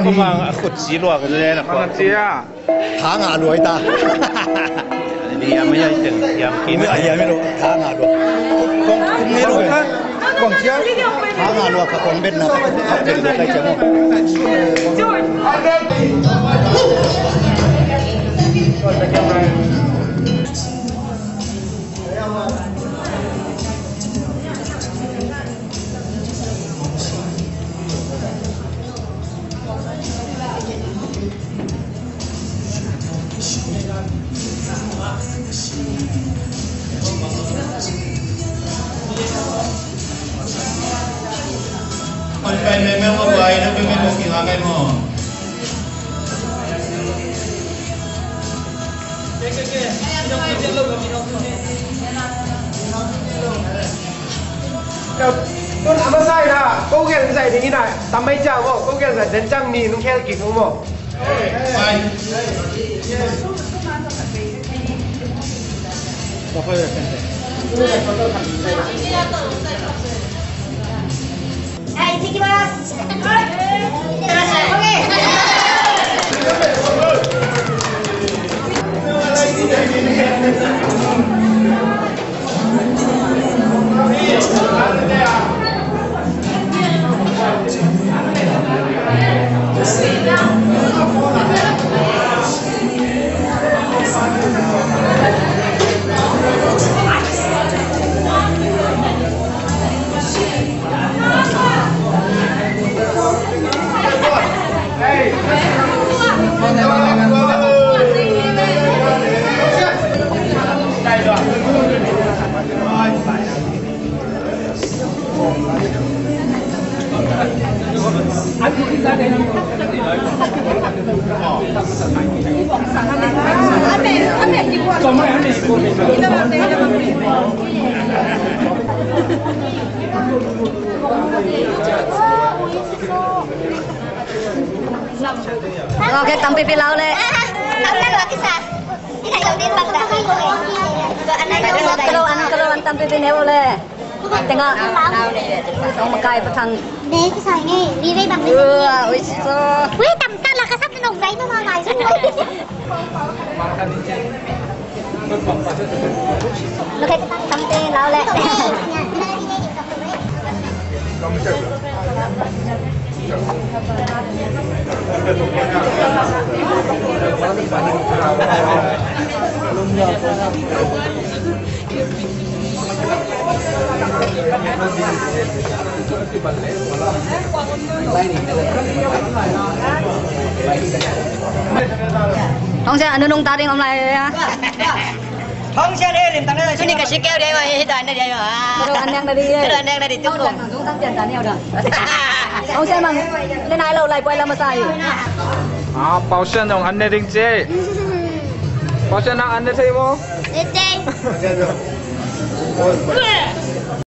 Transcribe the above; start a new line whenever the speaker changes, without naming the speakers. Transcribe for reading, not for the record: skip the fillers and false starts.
ก็มาขุดจีลวกกันเลยนะคนเจีย
ทางรวยตา
ดีไม่ใช่ถึงยำกิน
ไม่รู้ทางรวยกองคุณไม่รู้กันกองเชียร์ทางรวยกับกองเบ็ดนะเป็นใครจะมอง
คนไปไม่ว่าไปแล้วไปไม่บอกกี่หากันมั้ง
tôi làm sao sai nè, câu kia sai thì như này, tắm mấy trang không, câu kia sai đến trang mì nó kia kịp không không?
Hey, take it back.
Oke, tampil pilau le.
Tampil lo kita. Ini yang di bang dah.
Kalau anak tampil pilau le. Tengok. Tong makai petang.
Đấy cái sợi này đi đây bằng đi.
Ui so.
Ui tầm tan là cái sắp nó nồng đấy nó ngon này rồi. Nó cái tầm tê lao lẹ.
Không xe anh nung ta đi hôm nay
không xe đi tìm tặng đây sini kasih kau dia mah itu anda dia mah
terus anh đang đi
terus anda yang dari tukung
chúng ta tiền trả nhiều được không xe bằng lên ai lâu lại quay làm mà sai
bảo hiểm dòng anh định chế bảo hiểm nào anh thấy không?
Đi.